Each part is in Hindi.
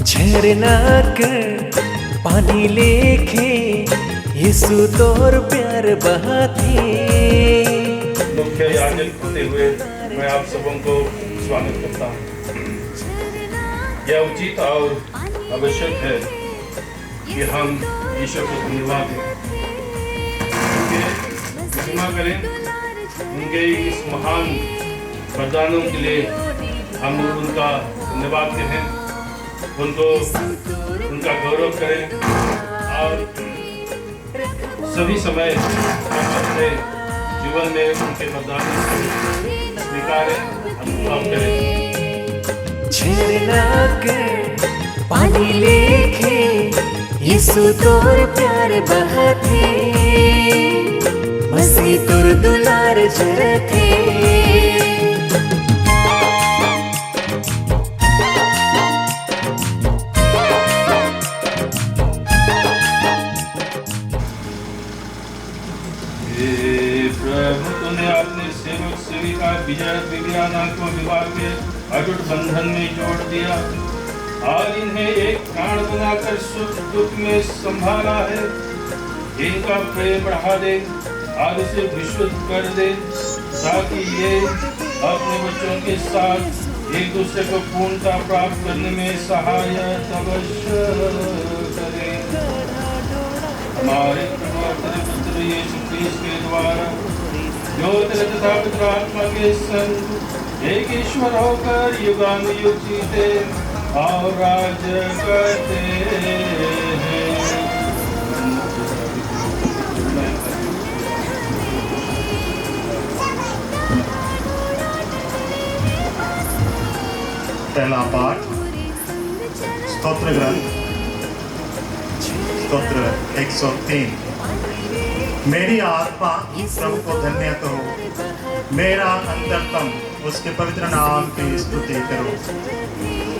झरना कर पानी लेके यीशु तोर प्यार बहाते। मुख्य याजक होते हुए मैं आप सबों को स्वागत करता हूँ। यह उचित और आवश्यक है कि हम ईश्वर को धन्यवाद दें, क्षमा करें उनके इस महान वरदानों के लिए। हम उनका धन्यवाद करें, उनको उनका गौरव करें और सभी समय हम अपने जीवन में उनके वरदानों को स्वीकारें, अनुभव करें। झरना कर पानी लेके यीशु तोर प्यार बहाते, मसीह तोर दुलार झरते। प्रभु तूने अपने सेवक सेविका विजय विज्ञाना को विवाह के अटूट बंधन में जोड़ दिया और इन्हें एक प्राण बनाकर सुख दुख में संभाला है। इनका प्रेम बढ़ा दे और इसे विशुद्ध कर दे, ताकि ये अपने बच्चों के साथ एक दूसरे को पूर्णता प्राप्त करने में सहायता अवश्य करे। हमारे प्रभु और तेरे पुत्र यीशु मसीह के द्वारा जो तेरे तथा पवित्र आत्मा के संग एक ईश्वर होकर युगानुयुग जीते और राज करते हैं। पहला पाठ स्तोत्र ग्रंथ स्तोत्र 103। मेरी आत्मा प्रभु को धन्य करो, मेरा अंतरतम उसके पवित्र नाम की स्तुति करो।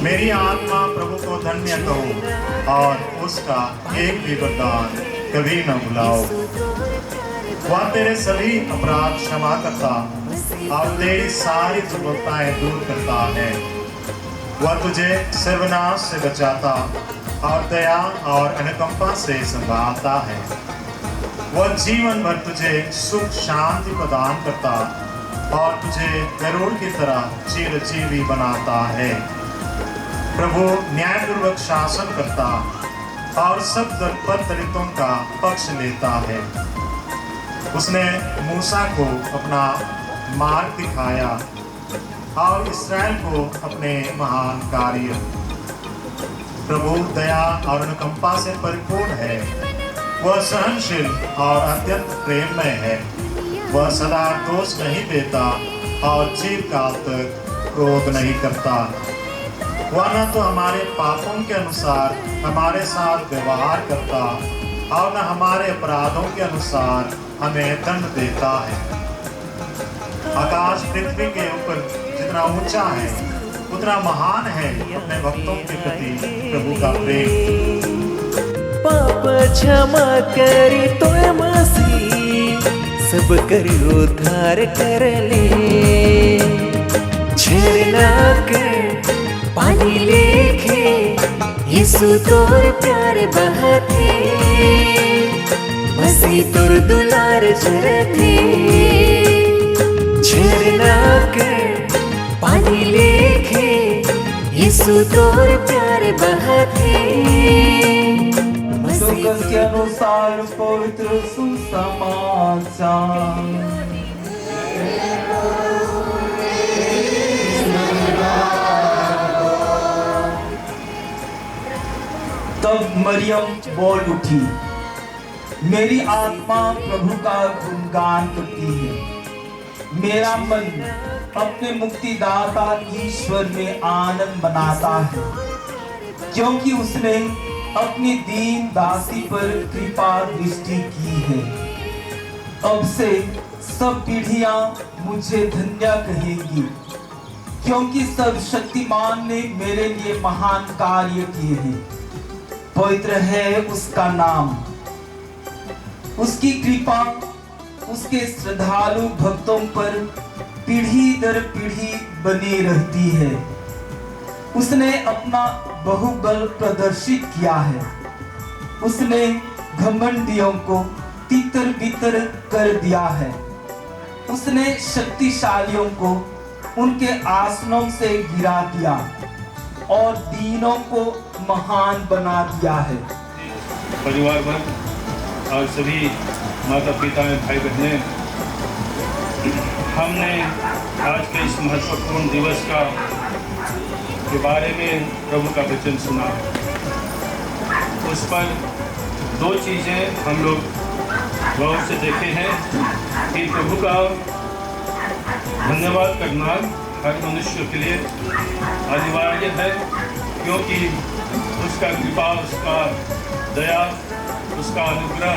मेरी आत्मा प्रभु को धन्य कहो और उसका एक भी वरदान कभी न भुलाओ। वह तेरे सभी अपराध क्षमा करता और तेरी सारी दुर्बलताएं दूर करता है। वह तुझे सर्वनाश से बचाता और दया और अनुकंपा से संभालता है। वह जीवन भर तुझे सुख शांति प्रदान करता और तुझे गरुड़ की तरह चिरजीवी बनाता है। प्रभु न्यायपूर्वक शासन करता और सब दलितों का पक्ष लेता है। उसने मूसा को अपना मार्ग दिखाया और इस्राएल को अपने महान कार्य। प्रभु दया और अनुकंपा से परिपूर्ण है, वह सहनशील और अत्यंत प्रेममय है। वह सदा दोष नहीं देता और चिरकाल तक क्रोध नहीं करता। वह न तो हमारे पापों के अनुसार हमारे साथ व्यवहार करता और न हमारे अपराधों के अनुसार हमें दंड देता है। आकाश पृथ्वी के ऊपर जितना ऊंचा है उतना महान है अपने भक्तों के प्रति प्रभु का प्रेम। पाप क्षमा करी तो मसीह सब करी उद्धार कर ले। झरना कर पानी लेके यीशु तोर प्यार बहाते, मसीह तोर दुलार झरते। झरना कर पानी लेके यीशु तोर प्यार बहाते, लोकन के अनुसार पवित्र सुसमाचार। तब मरियम बोल उठी, मेरी आत्मा प्रभु का गुणगान करती है, मेरा मन अपने मुक्तिदाता ईश्वर में आनंद मनाता है, क्योंकि उसने अपनी दीन दासी पर कृपा दृष्टि की है। अब से सब पीढ़ियां मुझे धन्य कहेंगी, क्योंकि सर्वशक्तिमान ने मेरे लिए महान कार्य किए हैं। पवित्र है उसका नाम, उसकी कृपा उसके श्रद्धालु भक्तों पर पीढ़ी दर पीढ़ी बनी रहती है। उसने अपना बहुबल प्रदर्शित किया है, उसने घमंडियों को तितर बितर कर दिया है, उसने शक्तिशालियों को उनके आसनों से गिरा दिया और दीनों को महान बना दिया है। परिवार वर्ग और सभी माता पिता भाई बहनें, हमने आज के इस महत्वपूर्ण दिवस के बारे में प्रभु का वचन सुना। उस पर दो चीज़ें हम लोग गौर से देखे हैं कि प्रभु का धन्यवाद करना हर मनुष्य के लिए अनिवार्य है, क्योंकि उसका कृपा, उसका दया, उसका अनुग्रह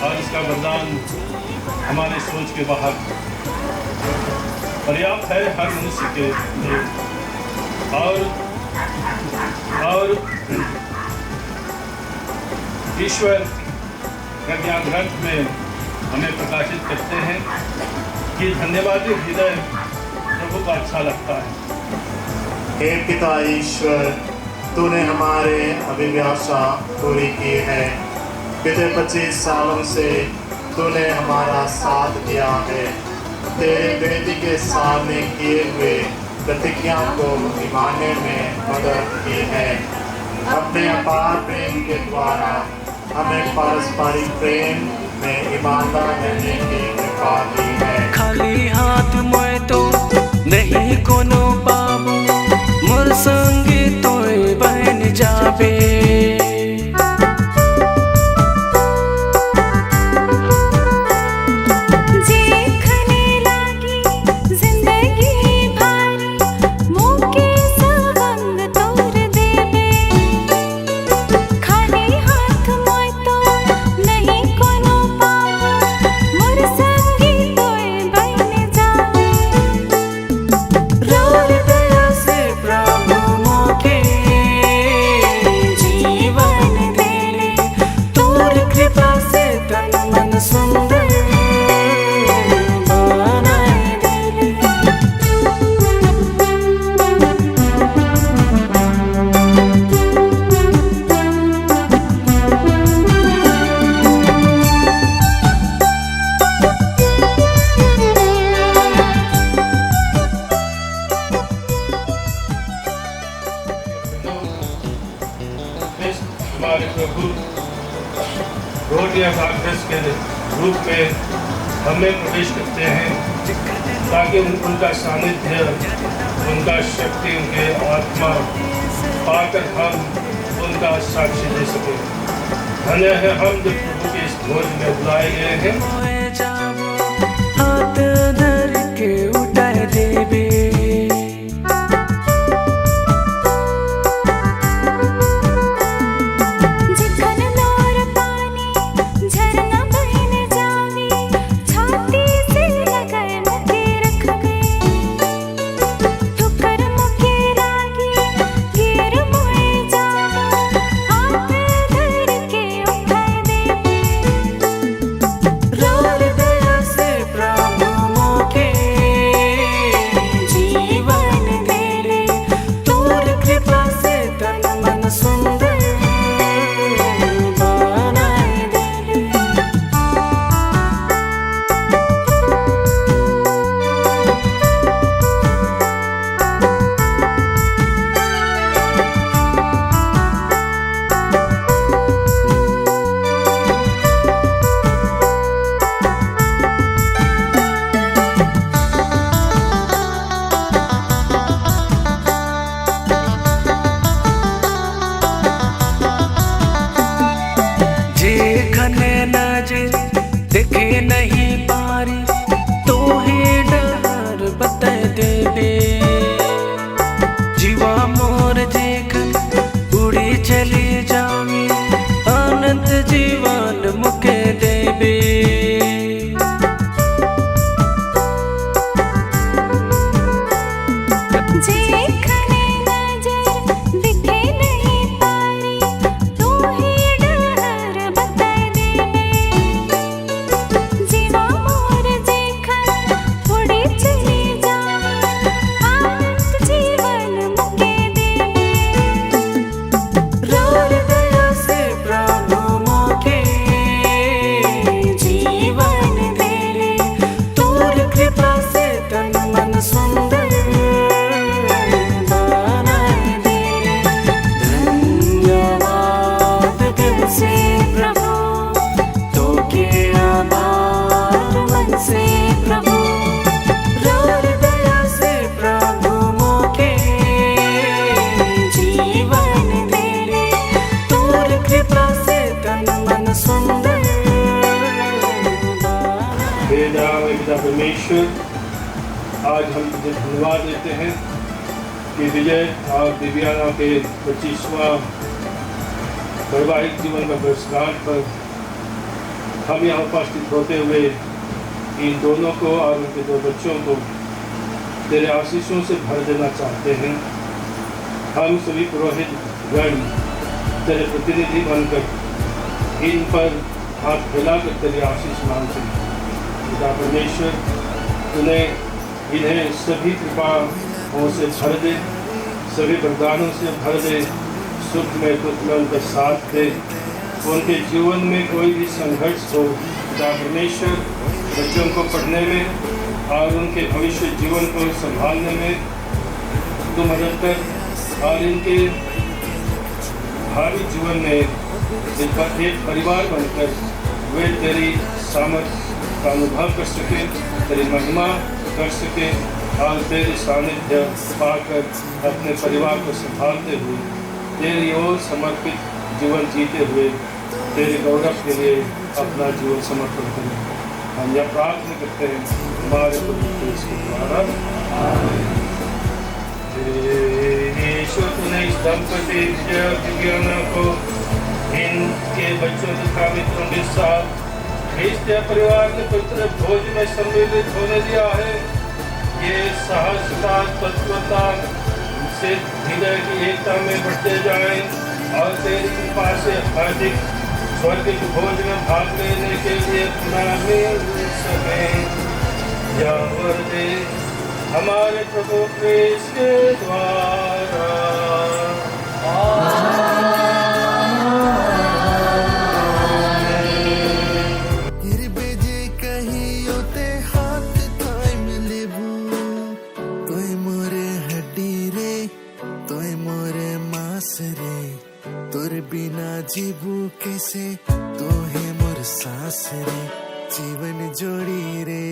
और उसका वरदान हमारे सोच के बाहर पर्याप्त है हर मनुष्य के लिए। और ईश्वर ज्ञान ग्रंथ में हमें प्रकाशित करते हैं कि धन्यवादी हृदय प्रभु को अच्छा लगता है। हे पिता ईश्वर, तूने हमारे अभिलाषा पूरी की है। पिछले 25 सालों से तूने हमारा साथ दिया है। तेरे बेटी के सामने किए हुए प्रतिज्ञा को निभाने में मदद की है। अपने अपार प्रेम के द्वारा हमें पारस्परिक प्रेम में ईमानदार रहने की कृपा दी है। खाली हाथ मैं तो नहीं कोनो पाबू, मोर संगे तोय बन जाबे। हमारे प्रभु रोज या साक्षस के रूप में हमें प्रवेश करते हैं, ताकि उनका सानिध्य, उनका शक्ति, उनके आत्मा पाकर हम उनका साक्षी दे सकें। धन्य है हम जब प्रभु के इस भोज में बुलाए गए हैं। हाथ धर के उठाए देवे, खने नजर देखे नहीं पारी तो ही डर बता देबे जीवा मोर जेखन उड़ी चली जावी अनंत जीवन मुके देबे परमेश्वर, आज हम तुझे धन्यवाद देते हैं कि विजय और दिव्याना के 25वां वैवाहिक जीवन में वर्षगांठ पर हम यहाँ उपस्थित होते हुए इन दोनों को और उनके 2 बच्चों को तेरे आशीषों से भर देना चाहते हैं। हम सभी पुरोहित गण तेरे प्रतिनिधि बनकर इन पर हाथ फैलाकर तेरे आशीष मांगते हैं। पिता परमेश्वर, तूने इन्हें सभी कृपाओं से भर दे, सभी वरदानों से भर दे, सुख में दुख में उनका साथ दे, उनके जीवन में कोई भी संघर्ष हो पिता परमेश्वर बच्चों को पढ़ने में और उनके भविष्य जीवन को संभालने में तू मदद कर और इनके भावी जीवन में इनका एक परिवार बनकर वे तेरी सामर्थ्य का अनुभव कर सके, तेरी महिमा कर सके और तेरे सानिध्य पाकर अपने परिवार को संभालते हुए तेरी ओर समर्पित जीवन जीते हुए तेरे गौरव के लिए अपना जीवन समर्पण करें। हम यह प्रार्थना करते हैं हमारे प्रभु के द्वारा। ईश्वर तूने इस दंपति दिव्याना को इनके बच्चों तथा मित्रों के साथ क्रिस्तीय परिवार के पवित्र भोज में सम्मिलित होने दिया है। ये सहजता तत्वता से हृदय की एकता में बढ़ते जाएं और तेरी कृपा से अधिक स्वर्ग के भोज में भाग लेने के लिए मिल सके। यह वर दे हमारे प्रभु क्रिस्त के द्वारा। बिना जीवू कैसे तो है मोर सांस रे जीवन जोड़ी रे।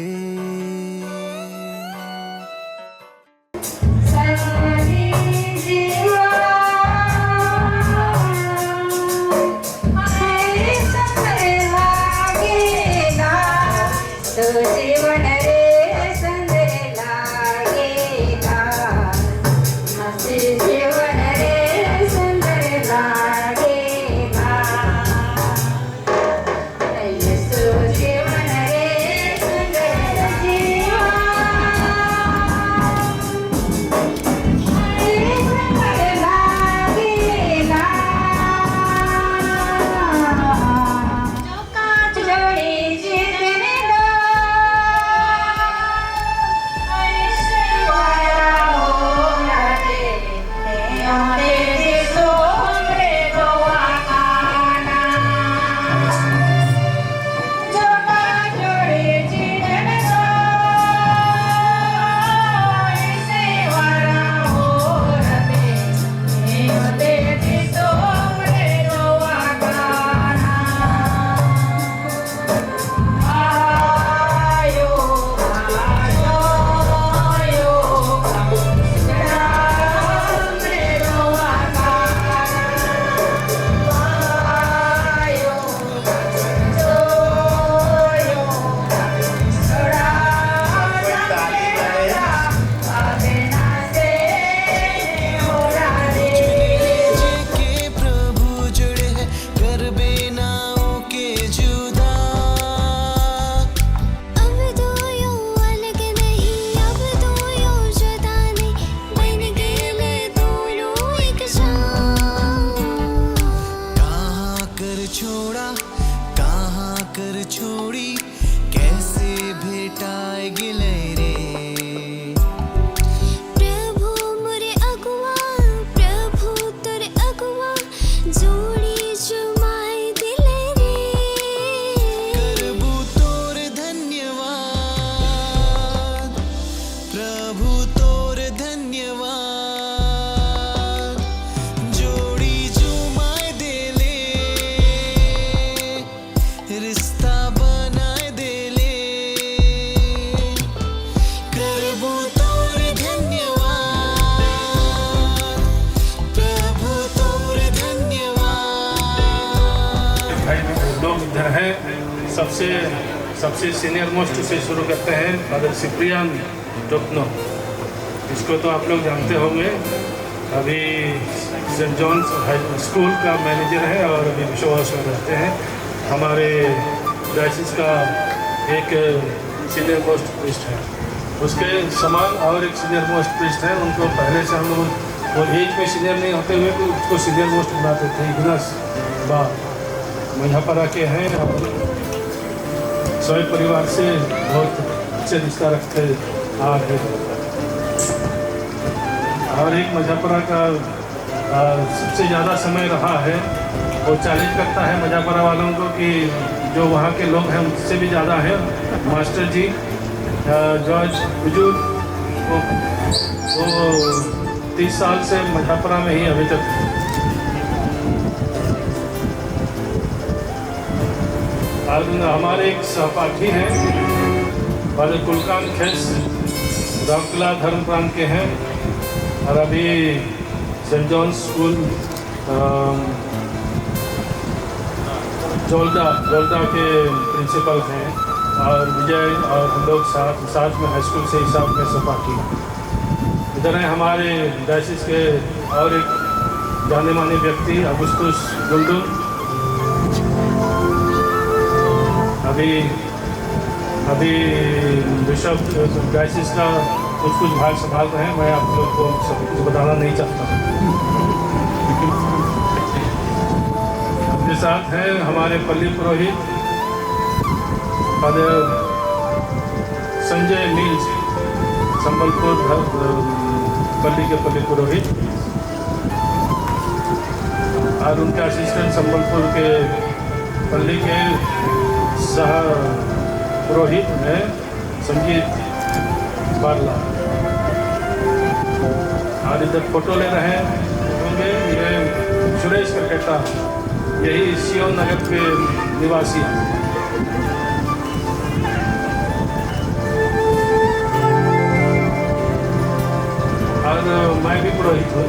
लोग इधर हैं। सबसे सीनियर मोस्ट से शुरू करते हैं फादर सिप्रियान टोकनो। इसको तो आप लोग जानते होंगे, अभी सेंट जॉन्स स्कूल का मैनेजर है और अभी विश्वास में रहते हैं। हमारे डायसिस का एक सीनियर मोस्ट प्रीस्ट है, उसके समान और एक सीनियर मोस्ट प्रीस्ट है। उनको पहले से हम लोग वो एज में सीनियर नहीं होते हुए भी उसको सीनियर मोस्ट बनाते थे। इग्नस बा मझापरा के हैं, सोए परिवार से बहुत अच्छे रिश्ता रखते आ रहे हैं। और एक मझापरा का सबसे ज़्यादा समय रहा है, वो चैलेंज करता है मझापरा वालों को कि जो वहाँ के लोग हैं उनसे भी ज़्यादा है। मास्टर जी जॉर्ज बुजुर्ग वो 30 साल से मझापरा में ही अभी तक। और हमारे एक सहपाठी हैं फादर कुलकान खेस, रामकिला धर्म प्रांत के हैं और अभी सेंट जॉन स्कूल जोल्दा के प्रिंसिपल हैं। और विजय और हम लोग साथ में हाई स्कूल से हिसाब में सहपाठी। इधर हैं हमारे डायसिस के और एक जाने माने व्यक्ति अगुस्तुस गुंडुल, अभी बिशप डायसिस का कुछ भाग संभाल रहे हैं। मैं आप लोग को सब कुछ बताना नहीं चाहता। अपने साथ हैं हमारे पल्ली पुरोहित फादर संजय मील्स, संबलपुर पल्ली के पल्ली पुरोहित, और उनके असिस्टेंट संबलपुर के पल्ली के सह पुरोहित हैं संगीत बारला। और इधर फोटो ले रहे होंगे ये सुरेश करकेटा, यही सियोन नगर के निवासी हैं। और मैं भी पुरोहित हूँ।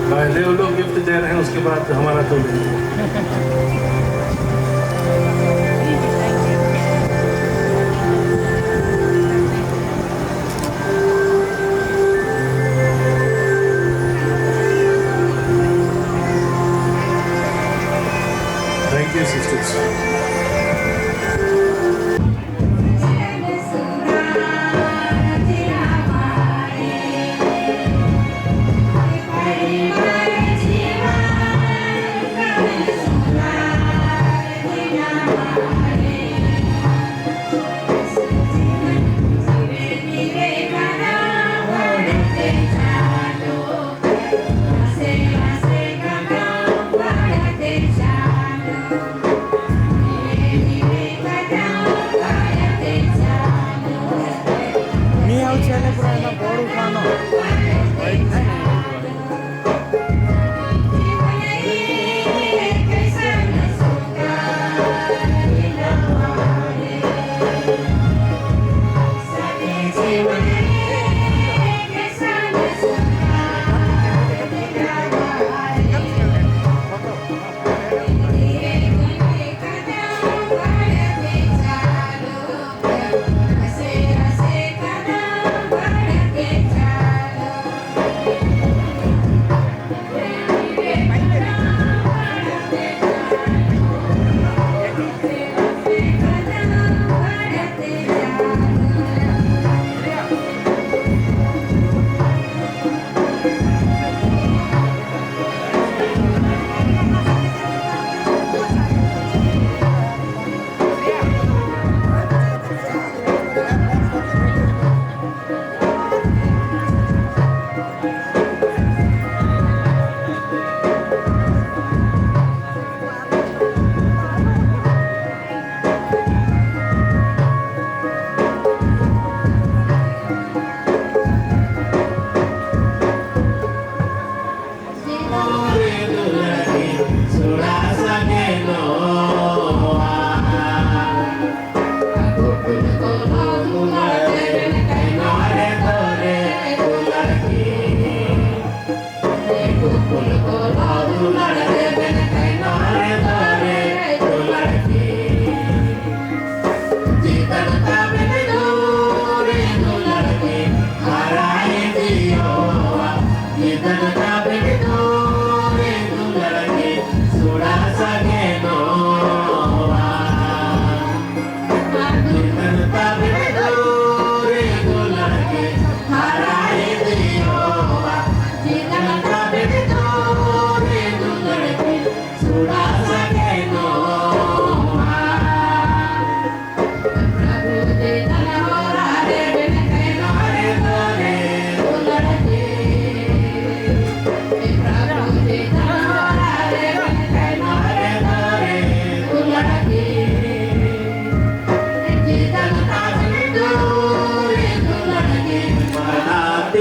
पहले वो लोग गिफ्ट दे रहे हैं, उसके बाद हमारा तो thank you sisters. Bye.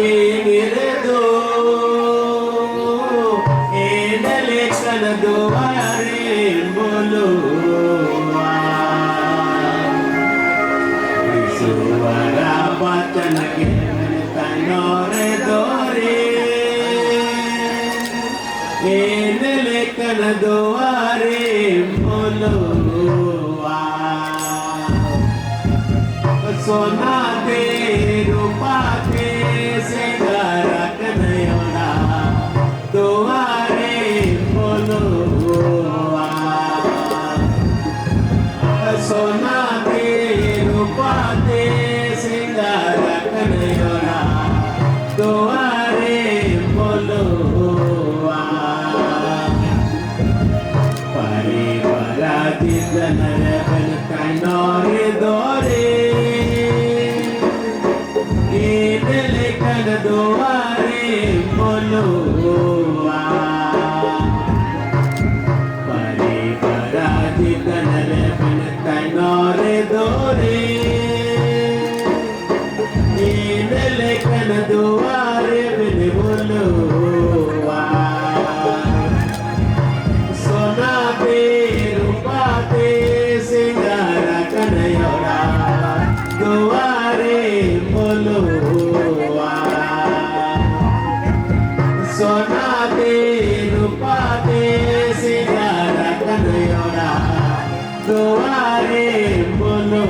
tingire do enele kana doare bolo suara bachan ke tanore dore enele kana doare bolo सोना दे रूपा दे सिंगारा कन्हैया तुम्हारे बोलो सोना दे रूपा दे सिंगारा कन्हैया तुम्हारे बोलो परी परा दिन बन कानोरे दोरे दोआरे बोलो परे पराधी कनरे बिन कनोरे दोरे नीले कन दोआरे बिन बोलो सोना पे रूपा पे सिंगारा कन्हैया दोआरे बोलो सोना दे रूपा दे सिंगारा कन्हैया दोआरे बोलो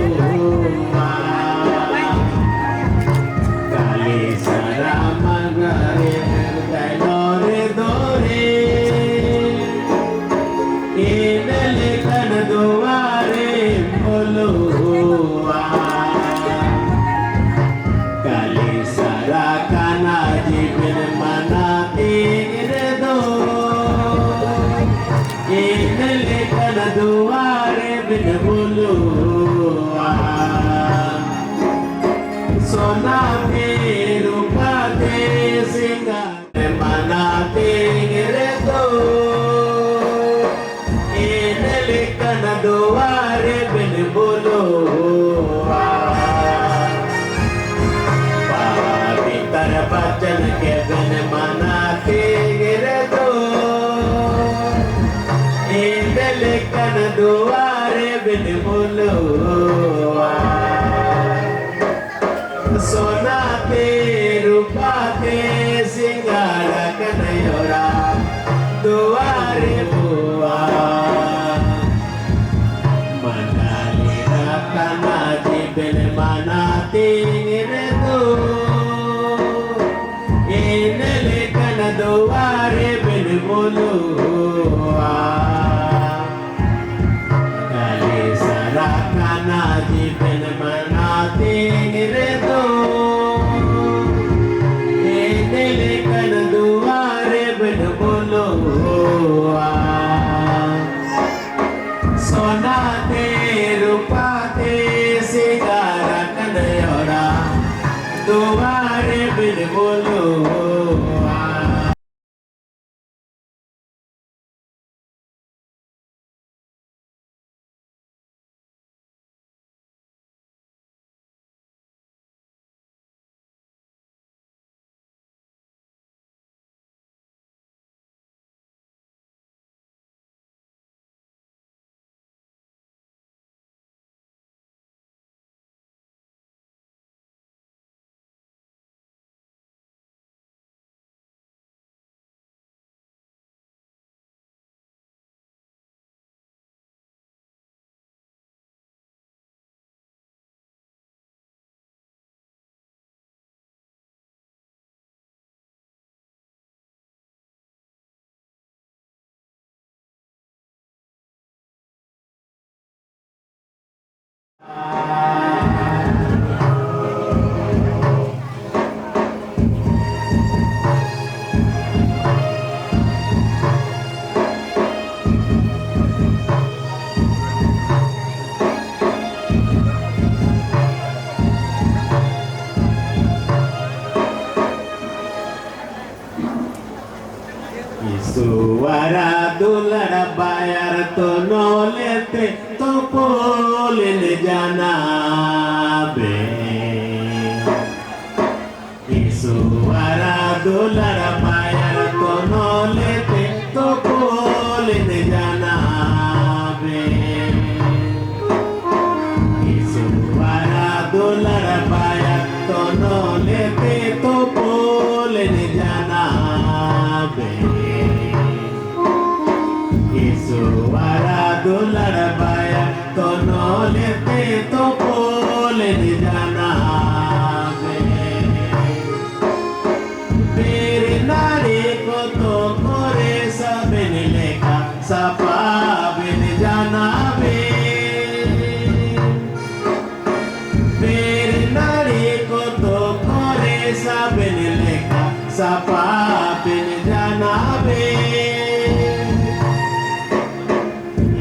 काली सारा मगरे कैलोरे दोरे इनले कन दोआरे बोलो काली सारा काना जीवन मना दुआरे बिन बोलो सोना पे रूपा दे सिंगार मनाते रे दो इनले कन दुआरे बिन बोलो भीतर बचन के बिन मनाते रे दो कन दुआरे बिन बोलो सोना पे रूपा पे सिंगारा कन्हैया दुआरे बुआ मनाली काना जी बिन मनाते रे दो इनले कन दुआरे बिन बोलो काना जी बिन मनाते रे दो इनले कन दुआरे बिन बोलो सोना दे रूपा दे सिंगारा कन्हैया दुआरे बिन बोलो Suara dular bayar to nolete to polin janabe. ईश्वरा दुलर पायर तो नो लेते तो बोल दे जाना बे ईश्वरा दुलर पायर तो नो लेते तो बोल दे जाना बे ईश्वरा दुलर पायर तो नो लेते तो बोल दे जाना नारी को तो कोरे सबन लेखा सपा बिन जाना बे नारी को तो कोरे सबन लेखा सपा बिन जाना बे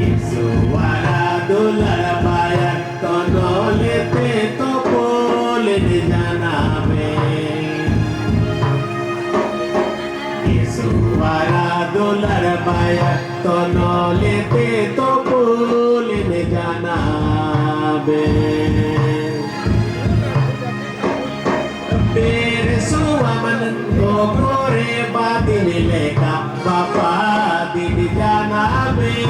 ईश्वरा दुलर पाया तो नो लेते तो बोल जाना बे ईश्वरा दुलर पाया तो नो लेते तो बोल जाना बे तेरे सुमन तो गोरे बादिन लेका बापा दिन जाना बे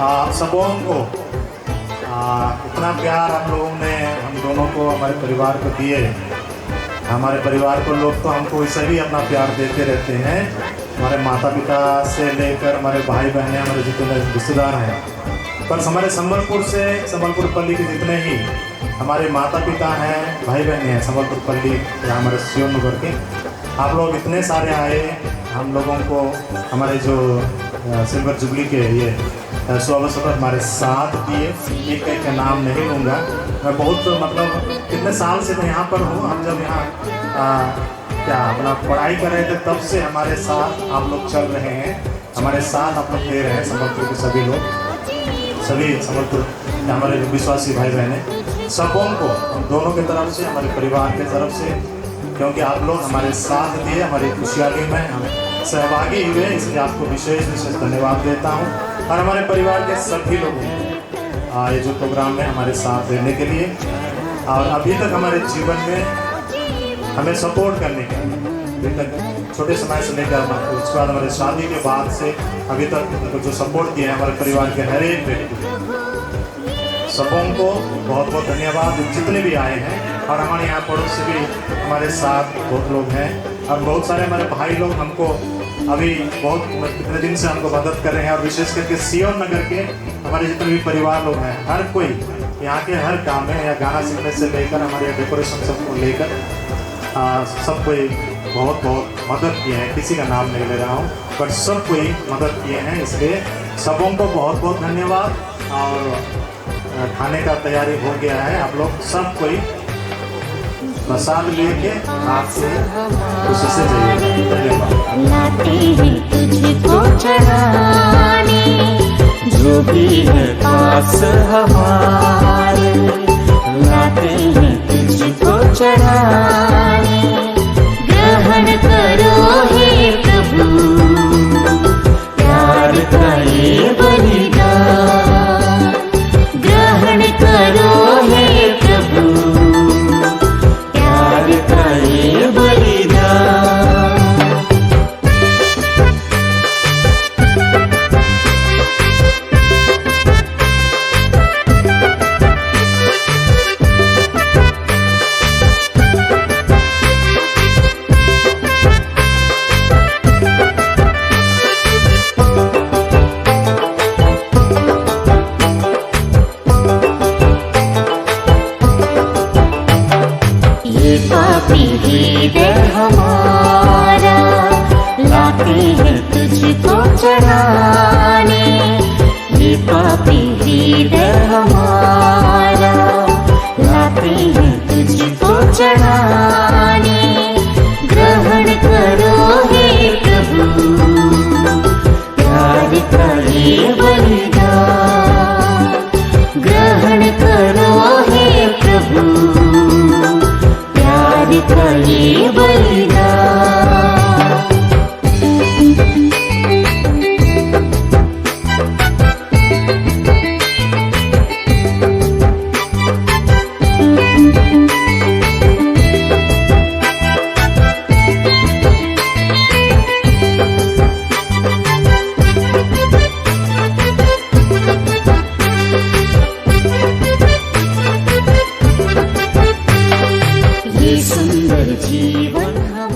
आप सबों को इतना प्यार आप लोगों ने हम दोनों को हमारे परिवार को दिए। हमारे परिवार को लोग तो हमको ऐसे भी अपना प्यार देते रहते हैं, हमारे माता पिता से लेकर हमारे भाई बहनें, हमारे जितने रिश्तेदार हैं। पर हमारे संबलपुर से, संबलपुर पल्ली के जितने ही हमारे माता पिता हैं, भाई बहनें हैं संबलपुर पल्ली या हमारे सियोन नगर के, आप लोग इतने सारे आए हम लोगों को हमारे जो सिल्वर जुबली के ये शुभ अवसर पर हमारे साथ दिए। एक एक का नाम नहीं लूँगा, मैं बहुत मतलब कितने साल से मैं यहाँ पर हूँ। हम जब यहाँ क्या अपना पढ़ाई कर रहे थे तब से हमारे साथ आप लोग चल रहे हैं, हमारे साथ आप लोग दे रहे हैं। संबलपुर के सभी लोग, सभी संबलपुर हमारे विश्वासी भाई बहनें, सबों को हम दोनों की तरफ से, हमारे परिवार की तरफ से, क्योंकि आप लोग हमारे साथ दिए, हमारी खुशहाली में हम सहभागी हुए, इसलिए आपको विशेष विशेष धन्यवाद देता हूँ। और हमारे परिवार के सभी लोगों को ये जो प्रोग्राम में हमारे साथ देने के लिए, और अभी तक हमारे जीवन में हमें सपोर्ट करने के लिए अभी तक छोटे समय से लेकर उसके बाद हमारे शादी के बाद से अभी तक जो सपोर्ट दिया है हमारे परिवार के हर एक व्यक्ति सबों को बहुत बहुत धन्यवाद, जितने भी आए हैं। और हमारे यहाँ पड़ोस से भी हमारे साथ बहुत लोग हैं और बहुत सारे हमारे भाई लोग हमको अभी बहुत कितने दिन से हमको मदद कर रहे हैं। और विशेष करके सियोन नगर के हमारे जितने भी परिवार लोग हैं, हर कोई यहाँ के हर काम में या गाना सीखने से लेकर हमारे डेकोरेशन सबको लेकर सब कोई बहुत बहुत मदद किए हैं। किसी का नाम नहीं ले रहा हूँ, पर सब कोई मदद किए हैं, इसलिए सबों को बहुत बहुत धन्यवाद। और खाने का तैयारी हो गया है, आप लोग सब कोई प्रसाद लेके आपसे खुशी से जाइए। धन्यवाद। लाते हैं तुझको चढ़ाने, जो भी है पास हमारे, लाते हैं तुझको चढ़ाने। ग्रहण करो हे प्रभु प्यार का ये बलिदान, ग्रहण करो हे प्रभु प्यार का ये बलिदान। पापी हृदय हमारा, लाते हैं तुझको चढ़ाने। ये पापी हृदय हमारा, लाते हैं तुझको चढ़ाने। ग्रहण करो हे प्रभु प्यार का ये बलिदान, ग्रहण करो हे प्रभु प्यार का ये बलिदान। ये सुंदर जीवन हम